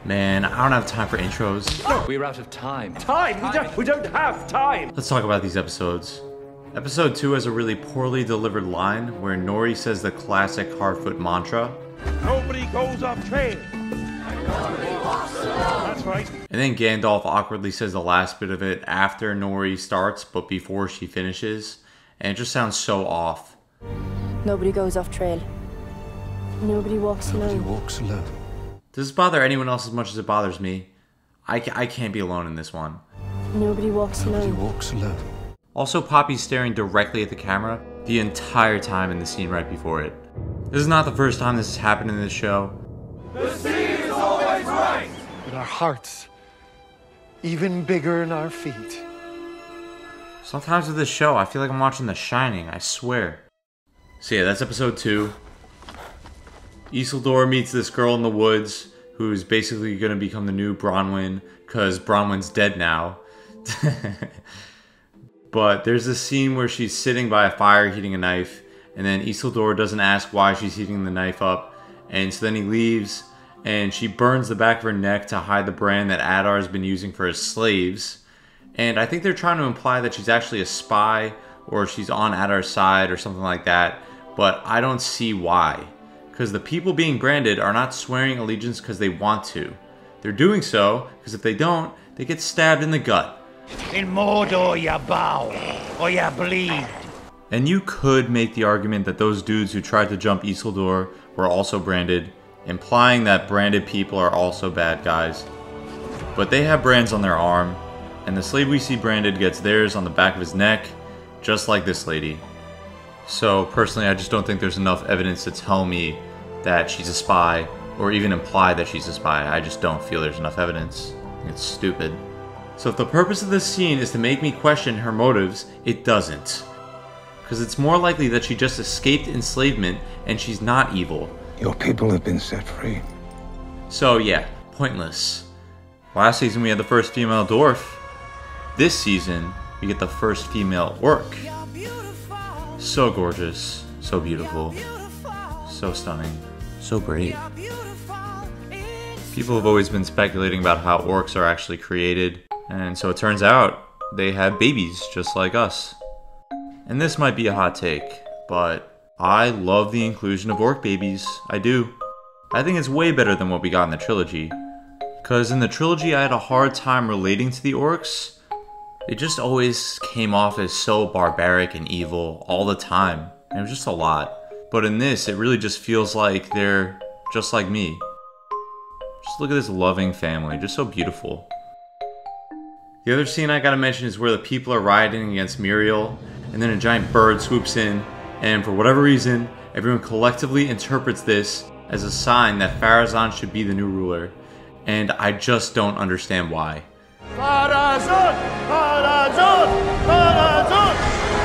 Man, I don't have time for intros. No, we're out of time. We don't have time! Let's talk about these episodes. Episode 2 has a really poorly delivered line where Nori says the classic Hardfoot mantra. Nobody goes off trail. That's right. And then Gandalf awkwardly says the last bit of it after Nori starts, but before she finishes. And it just sounds so off. Nobody goes off trail. Nobody walks alone. Nobody walks alone. Does this bother anyone else as much as it bothers me? I can't be alone in this one. Nobody walks alone. Nobody walks alone. Also, Poppy's staring directly at the camera the entire time in the scene right before it. This is not the first time this has happened in this show. The sea is always right! With our hearts even bigger than our feet. Sometimes with this show, I feel like I'm watching The Shining, I swear. So yeah, that's episode 2. Isildur meets this girl in the woods who's basically going to become the new Bronwyn because Bronwyn's dead now. But there's this scene where she's sitting by a fire heating a knife, and then Isildur doesn't ask why she's heating the knife up, and so then he leaves, and she burns the back of her neck to hide the brand that Adar has been using for his slaves. And I think they're trying to imply that she's actually a spy, or she's on Adar's side, or something like that, but I don't see why. Because the people being branded are not swearing allegiance because they want to. They're doing so because if they don't, they get stabbed in the gut. In Mordor you bow, or you bleed. And you could make the argument that those dudes who tried to jump Isildur were also branded, implying that branded people are also bad guys. But they have brands on their arm, and the slave we see branded gets theirs on the back of his neck, just like this lady. So personally, I just don't think there's enough evidence to tell me that she's a spy, or even imply that she's a spy. I just don't feel there's enough evidence. It's stupid. So if the purpose of this scene is to make me question her motives, it doesn't. Because it's more likely that she just escaped enslavement and she's not evil. Your people have been set free. So yeah, pointless. Last season we had the first female dwarf. This season, we get the first female orc. So gorgeous, so beautiful, so stunning, so brave. People have always been speculating about how orcs are actually created, and so it turns out they have babies just like us. And this might be a hot take, but I love the inclusion of orc babies. I do. I think it's way better than what we got in the trilogy. Because in the trilogy I had a hard time relating to the orcs. It just always came off as so barbaric and evil all the time. And it was just a lot. But in this, it really just feels like they're just like me. Just look at this loving family, just so beautiful. The other scene I gotta mention is where the people are rioting against Muriel, and then a giant bird swoops in, and for whatever reason, everyone collectively interprets this as a sign that Pharazôn should be the new ruler. And I just don't understand why. Pharazôn! Pharazôn! Pharazôn!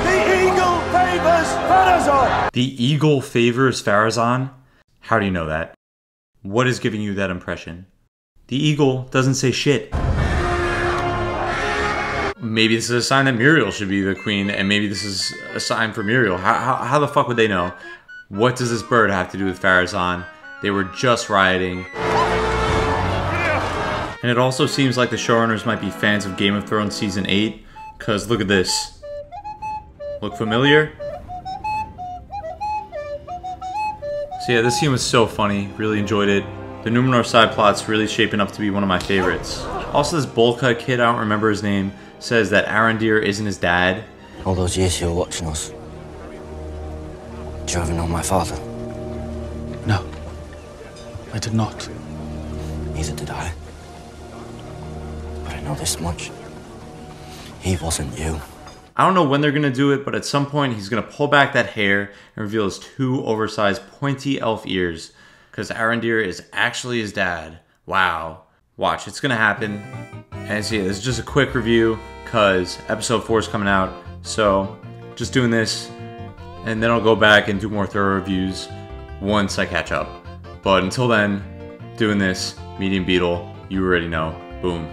The eagle favors Pharazôn! The eagle favors Pharazôn? How do you know that? What is giving you that impression? The eagle doesn't say shit. Maybe this is a sign that Muriel should be the queen, and maybe this is a sign for Muriel. How the fuck would they know? What does this bird have to do with Pharazôn? They were just rioting. And it also seems like the showrunners might be fans of Game of Thrones Season 8, because look at this. Look familiar? So yeah, this scene was so funny, really enjoyed it. The Numenor side plot's really shaping up to be one of my favorites. Also this bowl cut kid, I don't remember his name, says that Aron-dad isn't his dad. All those years you were watching us, did you ever know my father? No, I did not. Neither did I. But I know this much. He wasn't you. I don't know when they're gonna do it, but at some point he's gonna pull back that hair and reveal his 2 oversized pointy elf ears. Because Aron-dad is actually his dad. Wow. Watch, it's gonna happen. And so yeah, this is just a quick review because episode 4 is coming out. So just doing this, and then I'll go back and do more thorough reviews once I catch up. But until then, doing this, Medium Beetle, you already know. Boom.